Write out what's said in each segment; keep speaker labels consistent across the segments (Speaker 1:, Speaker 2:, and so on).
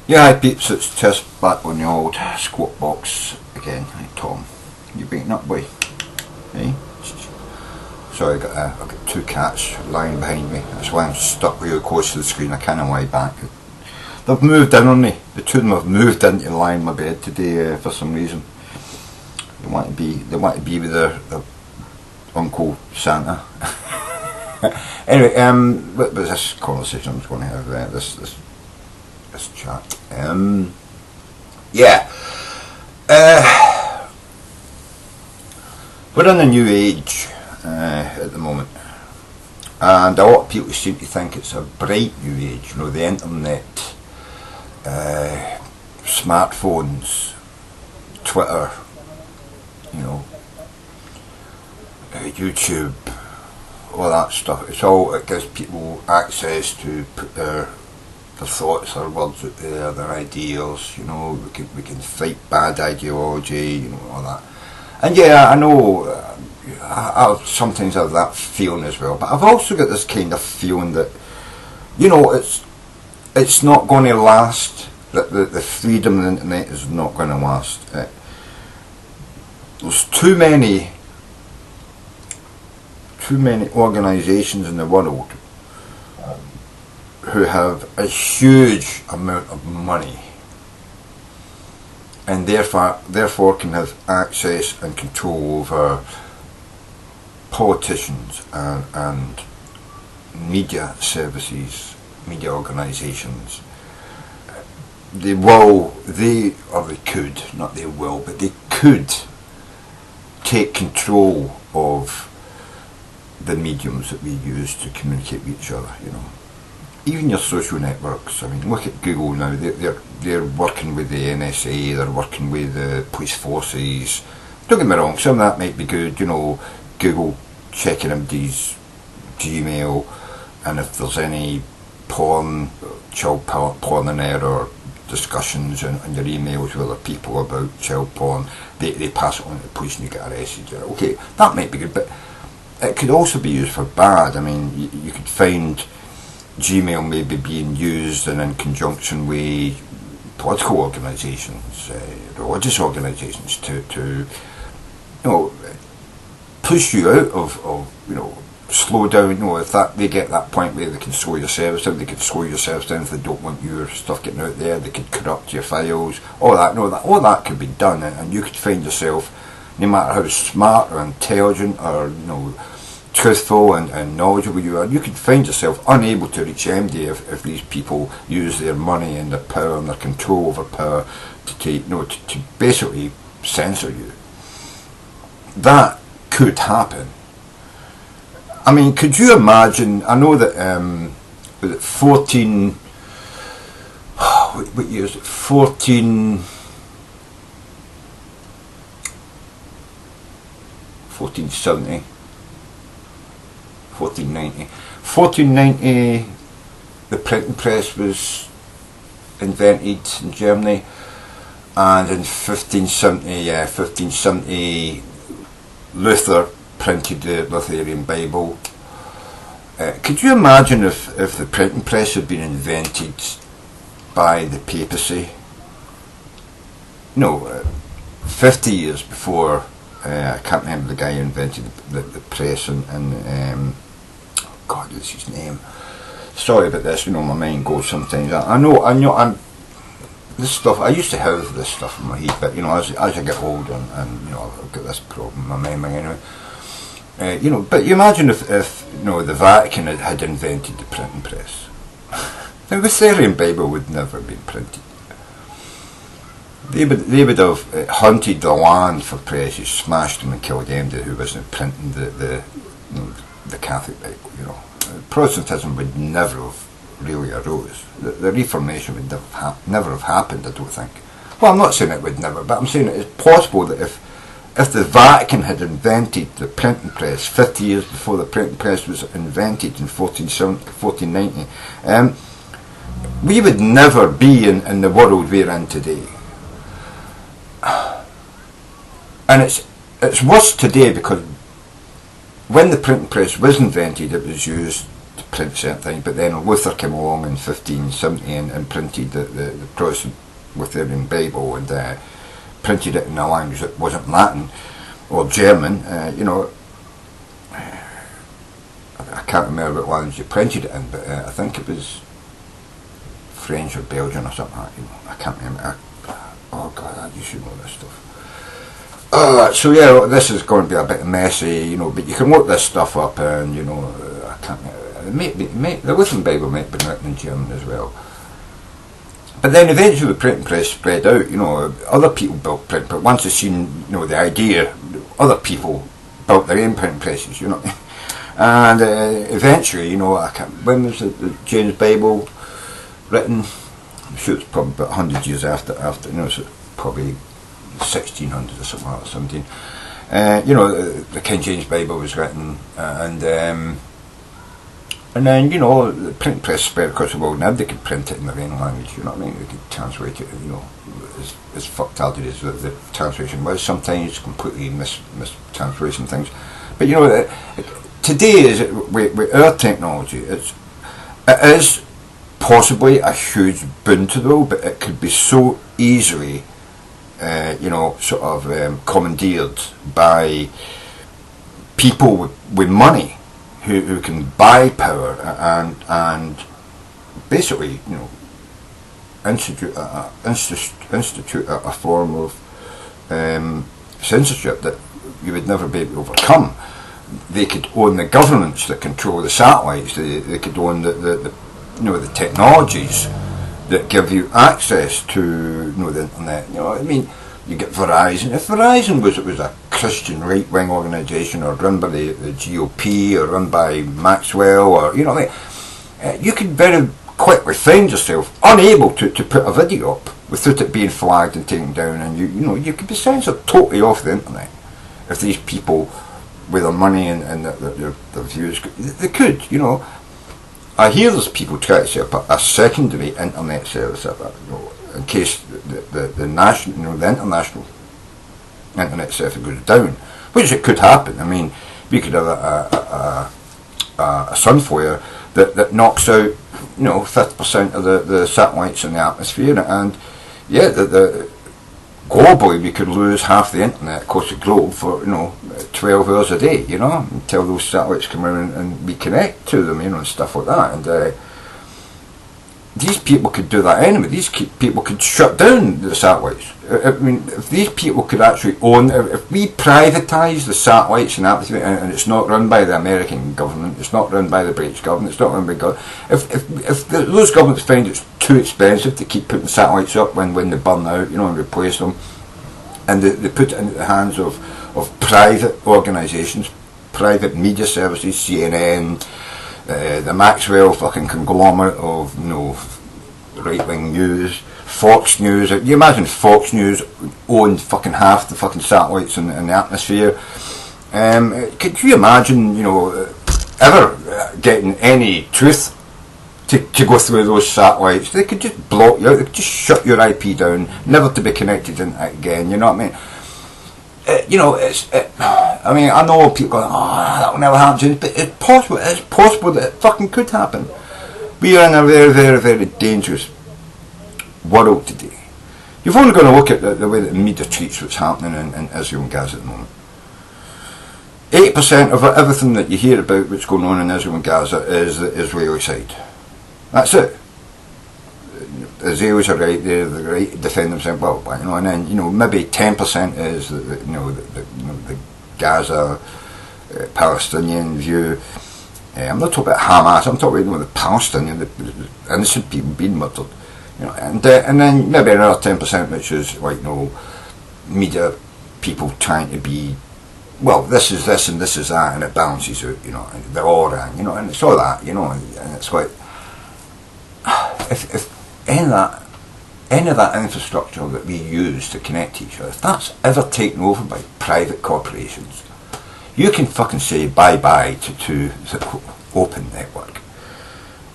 Speaker 1: Yeah, hi peeps, it's Tersse back on the old squat box again. Hey Tom, you beaten up boy? Hey? Sorry, I've got two cats lying behind me. That's why I'm stuck really close to the screen. I can't lie back. They've moved in on me. The two of them have moved into lying in my bed today for some reason. They want to be with their Uncle Santa. Anyway, what was this conversation I was going to have? This chat. Yeah. We're in a new age at the moment, and a lot of people seem to think it's a bright new age. You know, the internet, smartphones, Twitter, you know, YouTube, all that stuff. It gives people access to put their thoughts, their words out there, their ideals. You know, we can fight bad ideology, you know, all that. And yeah, I know I sometimes have that feeling as well, but I've also got this kind of feeling that, you know, it's not going to last. That the freedom of the internet is not going to last. There's too many organisations in the world who have a huge amount of money and therefore can have access and control over politicians and media services, media organisations. They could take control of the mediums that we use to communicate with each other, you know. Even your social networks. I mean, look at Google now. They're working with the NSA. They're working with the police forces. Don't get me wrong. Some of that might be good. You know, Google checking everybody's Gmail, and if there's any child porn in there, or discussions in your emails with other people about child porn, they pass it on to the police and you get arrested. You know, okay, that might be good, but it could also be used for bad. I mean, you could find Gmail maybe being used in conjunction with political organisations, religious organisations to you know, push you out of you know, slow down. You know, if they get that point where they can slow your service down, they can slow your service down if they don't want your stuff getting out there. They could corrupt your files, all that. No, all that could be done, and you could find yourself, no matter how smart or intelligent or, you know, truthful and knowledgeable you are, you could find yourself unable to reach MD if these people use their money and their power and their control over power to take, you know, to basically censor you. That could happen. I mean, could you imagine? I know that was it 14? What year is it? 1470. 1490, the printing press was invented in Germany, and in 1570, Luther printed the Lutheran Bible. Could you imagine if the printing press had been invented by the papacy? No, 50 years before. I can't remember the guy who invented the press, and God, what's his name? Sorry about this, you know, my mind goes sometimes. I know, this stuff, I used to have this stuff in my head, but, you know, as I get older, and you know, I've got this problem in my memory anyway. You know, but you imagine if you know, the Vatican had invented the printing press. The Lutheran Bible would never have been printed. They would have hunted the land for presses, smashed them and killed anybody who wasn't printing the Catholic Bible. You know, Protestantism would never have really arose. The Reformation would never have happened. I don't think. Well, I'm not saying it would never, but I'm saying it is possible that if the Vatican had invented the printing press 50 years before the printing press was invented in 1490, we would never be in the world we're in today. And it's worse today because when the printing press was invented, it was used to print certain things, but then Luther came along in 1570 and printed the Protestant Lutheran Bible, and printed it in a language that wasn't Latin or German. You know, I can't remember what language they printed it in, but I think it was French or Belgian or something like that. You know, I can't remember. Oh God, you should know this stuff. So yeah, this is going to be a bit messy, you know, but you can look this stuff up, and you know, I can't. The Lutheran Bible might be written in German as well. But then eventually the printing press spread out. You know, other people built printing press. Once they seen, you know, the idea, other people built their own printing presses. You know, and eventually, you know, when was the James Bible written? I'm sure it's probably about 100 years after. You know, so probably 1600 or something like that, 17. You know, the King James Bible was written, and then, you know, the print press spread across the world. Now they could print it in their own language, you know what I mean? They could translate it, you know, as fucked up it is that the translation was. Sometimes completely mistranslation things. But, you know, today, with our technology, it is possibly a huge boon to the world, but it could be so easily, you know, sort of commandeered by people with money who can buy power and basically, you know, institute a form of censorship that you would never be able to overcome. They could own the governments that control the satellites. They could own the you know, the technologies that give you access to, you know, the internet. You know, I mean, you get Verizon. If Verizon was a Christian right-wing organisation, or run by the GOP, or run by Maxwell, or, you know, you could very quickly find yourself unable to put a video up without it being flagged and taken down, and you know, you could be censored totally off the internet if these people with their money and their views, they could, you know. I hear there's people try to set up a secondary internet service, you know, in case the national, you know, the international internet service goes down, which it could happen. I mean, we could have a sunflare that knocks out, you know, 50% of the satellites in the atmosphere, and yeah, globally we could lose half the internet across the globe for, you know, 12 hours a day, you know, until those satellites come around and we connect to them, you know, and stuff like that. And these people could do that anyway. These people could shut down the satellites. I mean, if these people could actually own, if we privatise the satellites in the atmosphere, and it's not run by the American government, it's not run by the British government, it's not run by government. If those governments find it's too expensive to keep putting satellites up when they burn out, you know, and replace them, and they put it into the hands of private organisations, private media services, CNN, the Maxwell fucking conglomerate of, you know, right-wing news, Fox News. You imagine Fox News owned fucking half the fucking satellites in the atmosphere. Could you imagine, you know, ever getting any truth to go through those satellites? They could just block you out. They could just shut your IP down, never to be connected in again. You know what I mean? You know, I mean, I know people going, oh, that will never happen, but it's possible. It's possible that it fucking could happen. We are in a very, very, very dangerous world today. You've only got to look at the way that the media treats what's happening in Israel and Gaza at the moment. 80% of everything that you hear about what's going on in Israel and Gaza is the Israeli side. That's it. The Israelis are right, they're the right to defend themselves, well, you know, and then, you know, maybe 10% is the Gaza Palestinian view. I'm not talking about Hamas, I'm talking about, you know, the Palestinian, the innocent people being murdered, you know, and then maybe another 10% which is like, you know, media people trying to be, well, this is this and this is that, and it balances out, you know, and they're all wrong, you know, and it's all that, you know, and it's like, if any of that infrastructure that we use to connect to each other, if that's ever taken over by private corporations, you can fucking say bye-bye to the open network.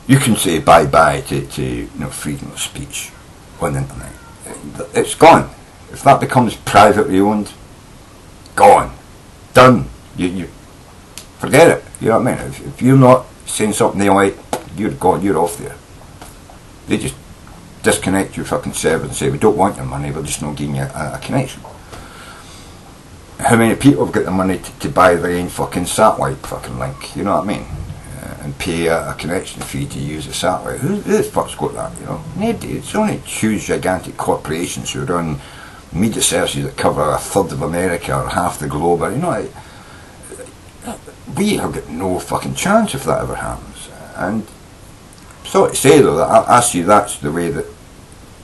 Speaker 1: You can say bye-bye to you know, freedom of speech on the internet. It's gone. If that becomes privately owned, gone. Done. You forget it. You know what I mean? If you're not saying something they like, you're gone, you're off there. They just disconnect your fucking server and say, we don't want your money, we're just not giving you a connection. How many people have got the money to buy their own fucking satellite fucking link, you know what I mean? And pay a connection fee to use a satellite. Who the fuck's got that, you know? Nobody. It's only huge, gigantic corporations who run media services that cover a third of America or half the globe. You know, we have got no fucking chance if that ever happens. And sorry to say though, that I see that's the way that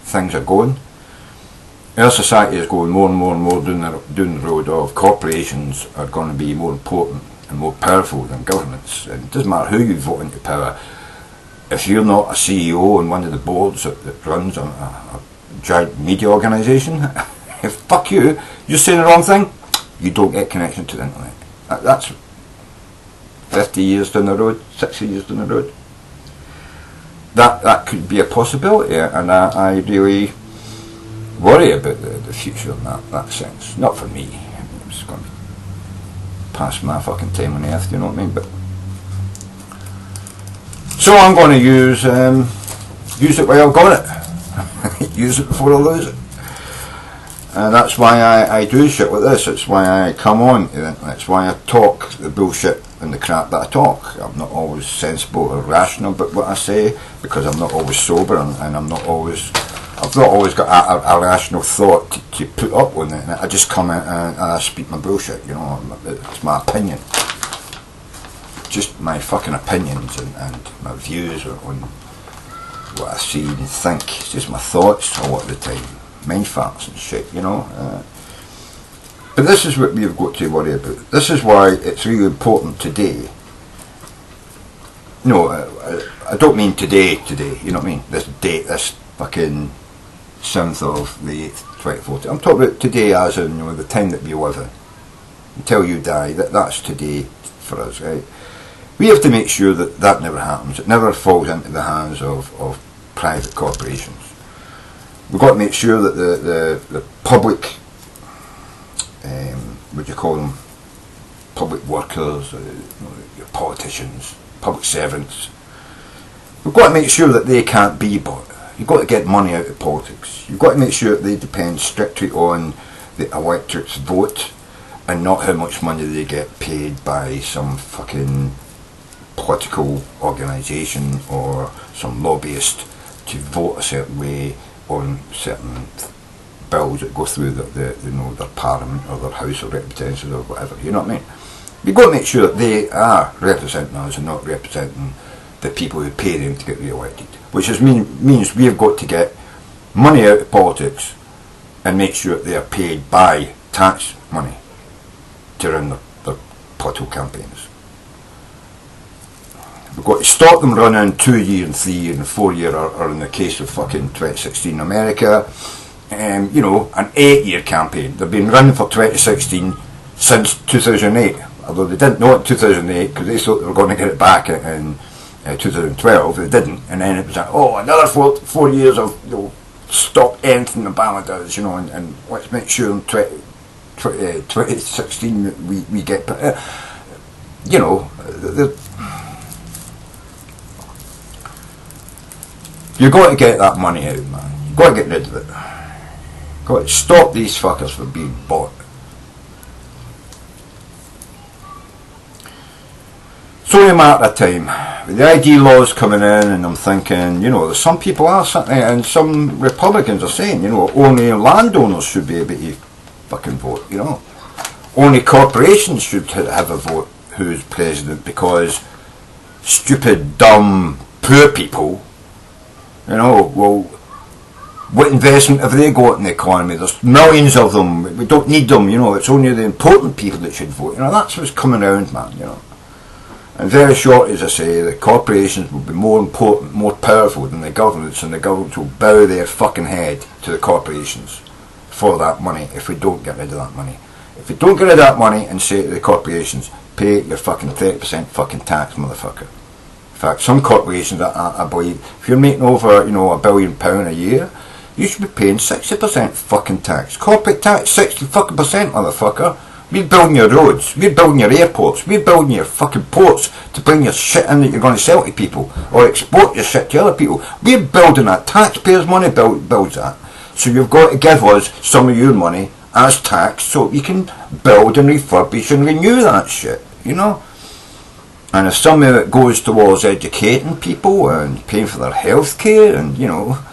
Speaker 1: things are going. Our society is going more and more and more down the road of corporations are going to be more important and more powerful than governments. And it doesn't matter who you vote into power. If you're not a CEO on one of the boards that runs a giant media organisation, fuck you, you're saying the wrong thing, you don't get connection to the internet. That's 50 years down the road, 60 years down the road. That could be a possibility, and I really worry about the future in that sense. Not for me. I mean, it's going to be past my fucking time on earth, you know what I mean? But so I'm going to use it while I've got it. Use it before I lose it. And that's why I do shit like this. It's why I come on. That's why I talk the bullshit and the crap that I talk. I'm not always sensible or rational about what I say, because I'm not always sober, and I've not always got a rational thought to put up with it. I just come in and I speak my bullshit, you know. It's my opinion. Just my fucking opinions and my views on what I see and think. It's just my thoughts a lot of the time. Mind farts and shit, you know. But this is what we've got to worry about. This is why it's really important today. No, I don't mean today, you know what I mean? This date, this fucking 7th of the 8th, 2040. I'm talking about today as in, you know, the time that we live in. Until you die, that's today for us, right? We have to make sure that that never happens. It never falls into the hands of private corporations. We've got to make sure that the public, what do you call them, public workers, your politicians, public servants, we've got to make sure that they can't be bought. You've got to get money out of politics. You've got to make sure that they depend strictly on the electorate's vote and not how much money they get paid by some fucking political organisation or some lobbyist to vote a certain way on certain bills that go through their parliament or their house of representatives or whatever, you know what I mean? You've got to make sure that they are representing us and not representing the people who pay them to get re-elected, which means we've got to get money out of politics and make sure that they are paid by tax money to run their political campaigns. We've got to stop them running 2-year and 3-year and 4-year, or in the case of fucking 2016 America, you know, an 8-year campaign. They've been running for 2016 since 2008, although they didn't know it in 2008 because they thought they were going to get it back in 2012. They didn't, and then it was like, oh, another 4 years of, you know, stop anything Obama does, you know, and let's make sure in 2016 we get, you know, you've got to get that money out, man. You've got to get rid of it. You've got to stop these fuckers from being bought. It's only a matter of time. With the ID laws coming in, and I'm thinking, you know, some people are sitting there, and some Republicans are saying, you know, only landowners should be able to fucking vote, you know. Only corporations should have a vote who's president, because stupid, dumb, poor people, you know, well, what investment have they got in the economy? There's millions of them. We don't need them, you know. It's only the important people that should vote. You know, that's what's coming around, man, you know. And very short, as I say, the corporations will be more important, more powerful than the governments, and the governments will bow their fucking head to the corporations for that money if we don't get rid of that money. If we don't get rid of that money and say to the corporations, pay your fucking 30% fucking tax, motherfucker. In fact, some corporations, I believe, if you're making over, you know, £1 billion a year, you should be paying 60% fucking tax. Corporate tax, 60 fucking percent, motherfucker. We're building your roads, we're building your airports, we're building your fucking ports to bring your shit in that you're going to sell to people or export your shit to other people. We're building that. Taxpayers' money builds that. So you've got to give us some of your money as tax so you can build and refurbish and renew that shit, you know. And if some of it goes towards educating people and paying for their health care and, you know,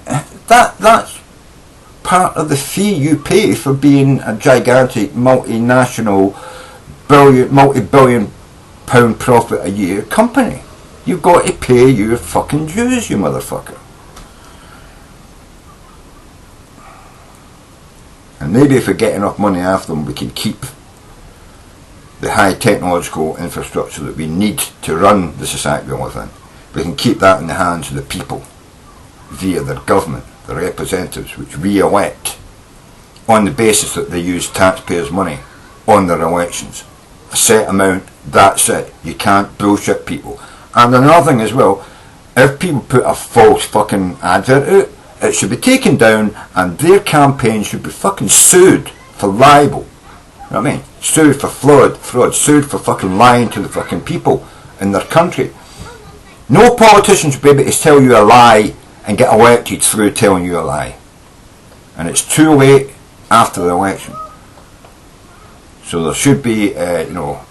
Speaker 1: that's part of the fee you pay for being a gigantic multinational multi-billion pound profit a year company. You've got to pay your fucking dues, you motherfucker. And maybe if we get enough money after them, we can keep the high technological infrastructure that we need to run the society we live in. We can keep that in the hands of the people via their government, their representatives, which we elect on the basis that they use taxpayers' money on their elections. A set amount, that's it. You can't bullshit people. And another thing as well, if people put a false fucking advert out, it should be taken down and their campaign should be fucking sued for libel. You know what I mean? Sued for fraud, sued for fucking lying to the fucking people in their country. No politician should be able to tell you a lie and get elected through telling you a lie. And it's too late after the election. So there should be, you know,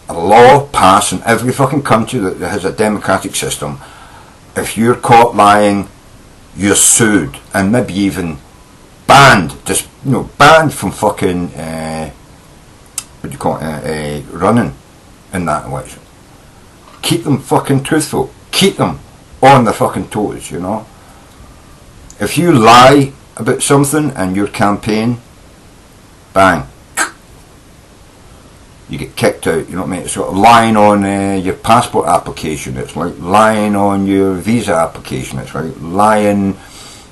Speaker 1: a law passed in every fucking country that has a democratic system. If you're caught lying, you're sued and maybe even banned, just, you know, banned from fucking what do you call it, running in that election. Keep them fucking truthful. Keep them on their fucking toes, you know. If you lie about something and your campaign, bang, you get kicked out, you know what I mean? It's like lying on your passport application, it's like lying on your visa application, it's like lying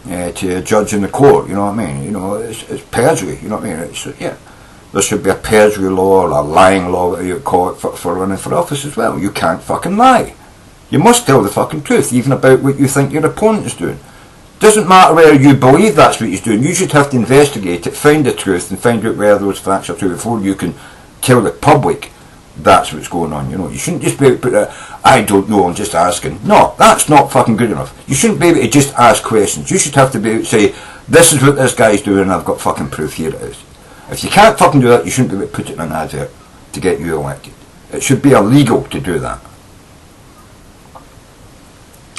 Speaker 1: to a judge in the court, you know what I mean? You know, it's perjury, you know what I mean? It's, yeah. There should be a perjury law or a lying law that you call it for running for office as well. You can't fucking lie. You must tell the fucking truth, even about what you think your opponent is doing. Doesn't matter whether you believe that's what he's doing, you should have to investigate it, find the truth and find out whether those facts are true before you can tell the public that's what's going on, you know. You shouldn't just be able to put I don't know, I'm just asking. No, that's not fucking good enough. You shouldn't be able to just ask questions. You should have to be able to say, this is what this guy's doing and I've got fucking proof, here it is. If you can't fucking do that, you shouldn't be able to put it in an advert to get you elected. It should be illegal to do that.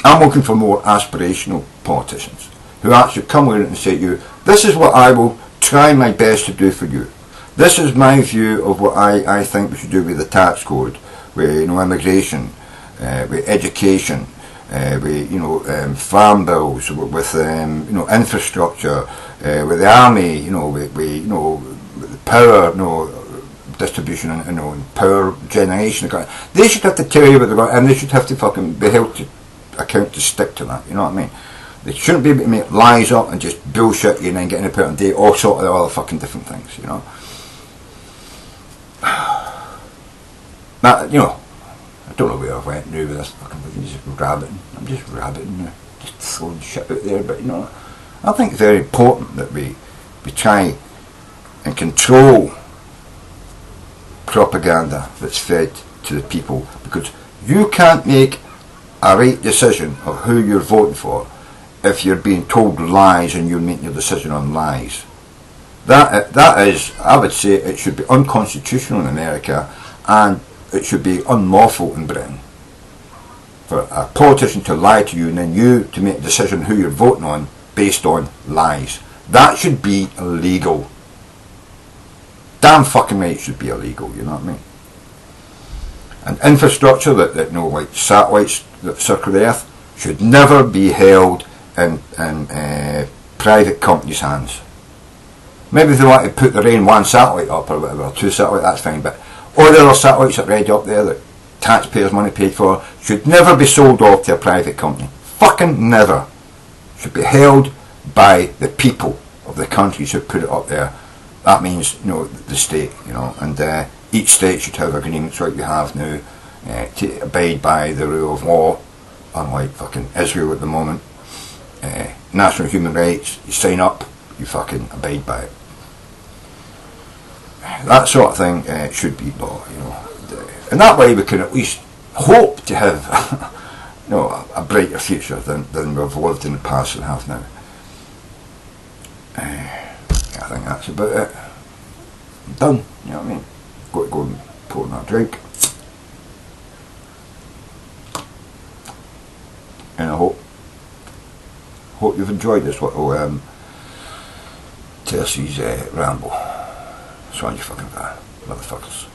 Speaker 1: I'm looking for more aspirational politicians who actually come with it and say to you, this is what I will try my best to do for you. This is my view of what I think we should do with the tax code, with, you know, immigration, with education, with, you know, farm bills, with you know, infrastructure, with the army, you know, with you know, with power, you know, distribution and, you know, power generation. They should have to tell you what they're going, and they should have to fucking be held to account to stick to that. You know what I mean? They shouldn't be able to make lies up and just bullshit you and then getting a put on date all sort of other fucking different things. You know. That, you know, I don't know where I went now with this fucking thing, just rabbiting. I'm just rabbiting now, just throwing shit out there, but you know, I think it's very important that we try and control propaganda that's fed to the people, because you can't make a right decision of who you're voting for if you're being told lies and you're making your decision on lies. That is, I would say, it should be unconstitutional in America, and it should be unlawful in Britain for a politician to lie to you and then you to make a decision who you're voting on based on lies. That should be illegal. Damn fucking right it should be illegal, you know what I mean? And infrastructure that you know, like satellites that circle the earth, should never be held in private companies' hands. Maybe if they want to put their own one satellite up or whatever, or two satellites, that's fine, but all the other satellites that are already up there that taxpayers' money paid for should never be sold off to a private company. Fucking never. Should be held by the people of the countries who put it up there. That means, you know, the state, you know, and each state should have agreements like we have now to abide by the rule of law, unlike fucking Israel at the moment. National human rights, you sign up, you fucking abide by it. that sort of thing should be law, you know. And that way we can at least hope to have you know, a brighter future than we've lived in the past and have now. I think that's about it. I'm done, you know what I mean? Got to go and pour that drink. And I hope you've enjoyed this little Terce's ramble. Sorry, you fucking motherfuckers.